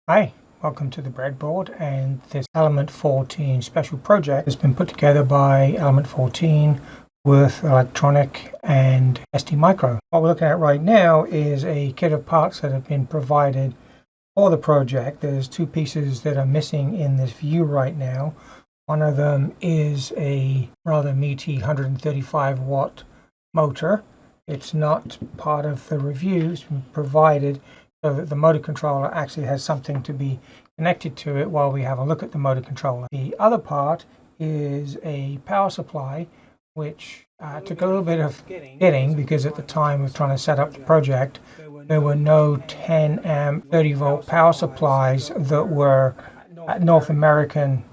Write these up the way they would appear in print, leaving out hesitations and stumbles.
Hi, welcome to the breadboard, and this Element14 special project has been put together by Element14, WURTH Elektronik and STMicro. What we're looking at right now is a kit of parts that have been provided for the project. There's two pieces that are missing in this view right now. One of them is a rather meaty 135 watt motor. It's not part of the review. It's been provided so that the motor controller actually has something to be connected to it while we have a look at the motor controller. The other part is a power supply, which took a little bit of getting because at the time of trying to set up the project, there were no 10 amp 30 volt power supplies that were North American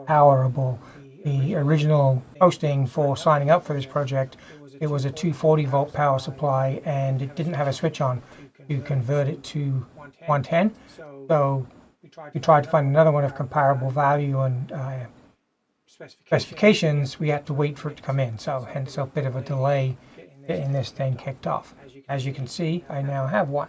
powerable. The original posting for signing up for this project, it was a 240 volt power supply and it didn't have a switch on to convert it to 110. So we tried to find another one of comparable value and specifications. We had to wait for it to come in, so hence a bit of a delay getting this thing kicked off. As you can see, I now have one.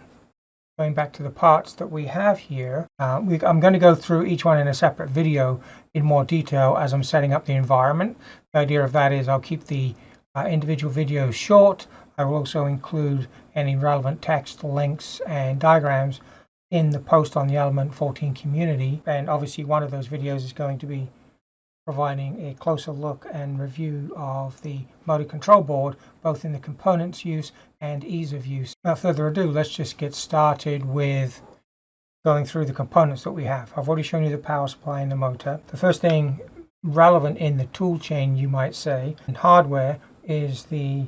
Going back to the parts that we have here, I'm going to go through each one in a separate video in more detail as I'm setting up the environment. The idea of that is I'll keep the individual videos short. I will also include any relevant text, links, and diagrams in the post on the Element14 community. And obviously one of those videos is going to be providing a closer look and review of the motor control board, both in the components use and ease of use. Without further ado, let's just get started with going through the components that we have. I've already shown you the power supply and the motor. The first thing relevant in the tool chain, you might say, in hardware is the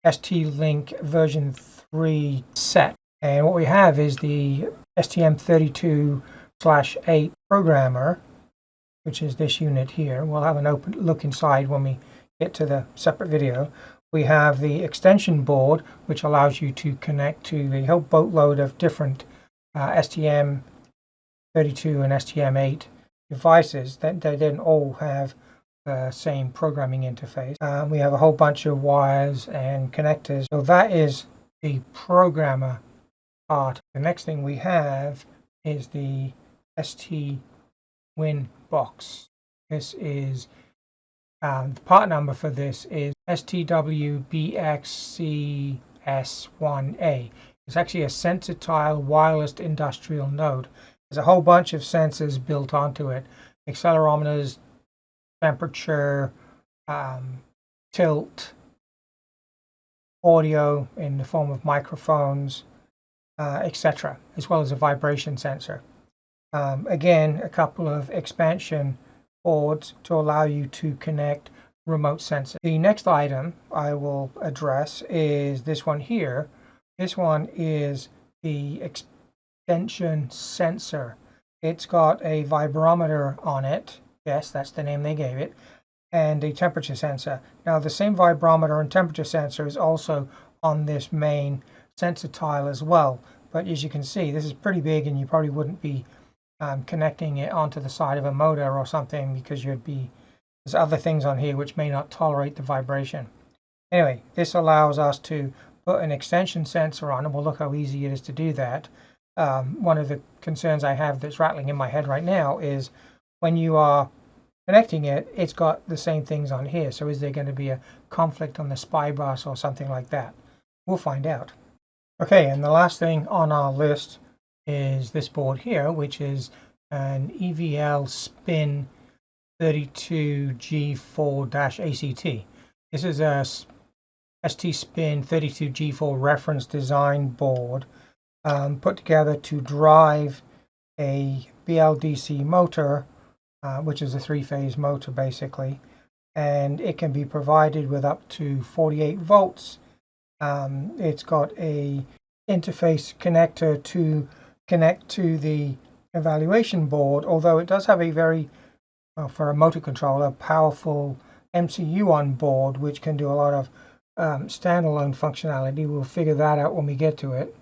ST-LINK version 3 set. And what we have is the STM32G4-ACT Programmer, which is this unit here. We'll have an open look inside when we get to the separate video. We have the extension board, which allows you to connect to a whole boatload of different STM32 and STM8 devices that they didn't all have the same programming interface. We have a whole bunch of wires and connectors. So that is the programmer part. The next thing we have is the STWIN.box. This is the part number for this is STWBXCS1A. It's actually a SensorTile wireless industrial node. There's a whole bunch of sensors built onto it: accelerometers, temperature, tilt, audio in the form of microphones, etc., as well as a vibration sensor. Again, a couple of expansion boards to allow you to connect remote sensors. The next item I will address is this one here. This one is the extension sensor. It's got a vibrometer on it. Yes, that's the name they gave it. And a temperature sensor. Now the same vibrometer and temperature sensor is also on this main SensorTile as well. But as you can see, this is pretty big and you probably wouldn't be connecting it onto the side of a motor or something because there's other things on here which may not tolerate the vibration. Anyway, this allows us to put an extension sensor on, and we'll look how easy it is to do that. One of the concerns I have that's rattling in my head right now is when you are connecting it, it's got the same things on here. So is there going to be a conflict on the SPI bus or something like that? We'll find out. Okay, and the last thing on our list is this board here, which is an EVLSPIN32G4-ACT. This is a STSPIN32G4 reference design board put together to drive a BLDC motor, which is a three-phase motor basically, and it can be provided with up to 48 volts. It's got a interface connector to connect to the evaluation board, although it does have a very, for a motor controller, powerful MCU on board which can do a lot of standalone functionality. We'll figure that out when we get to it.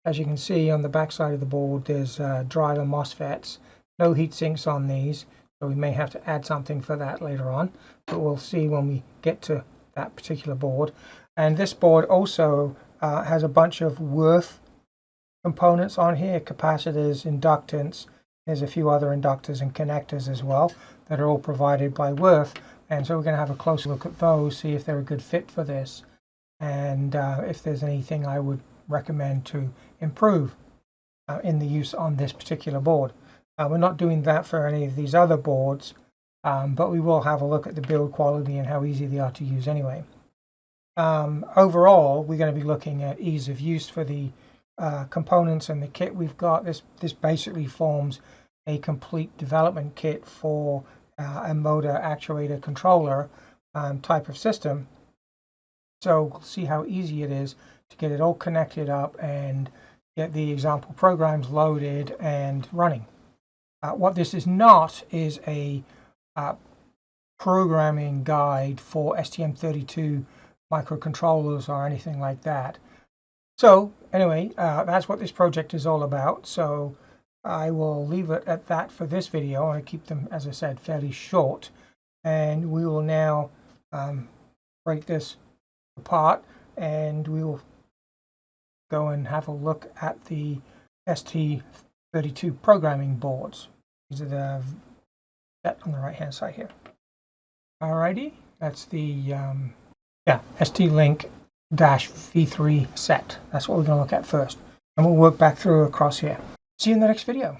As you can see on the back side of the board, there's driver MOSFETs. No heat sinks on these, so we may have to add something for that later on, but we'll see when we get to that particular board. And this board also has a bunch of Wurth components on here, capacitors, inductance. There's a few other inductors and connectors as well that are all provided by Wurth, and so we're going to have a closer look at those, see if they're a good fit for this, and if there's anything I would recommend to improve in the use on this particular board. We're not doing that for any of these other boards, but we will have a look at the build quality and how easy they are to use anyway. Overall, we're going to be looking at ease of use for the components and the kit we've got. This basically forms a complete development kit for a motor actuator controller type of system. So we'll see how easy it is to get it all connected up and get the example programs loaded and running. What this is not is a programming guide for STM32 microcontrollers or anything like that. So anyway, that's what this project is all about. So I will leave it at that for this video. I keep them, as I said, fairly short, and we will now break this apart and we will go and have a look at the ST32 programming boards. These are the set on the right hand side here. Alrighty, that's the STLINK-V3SET. That's what we're going to look at first, and we'll work back through across here. See you in the next video.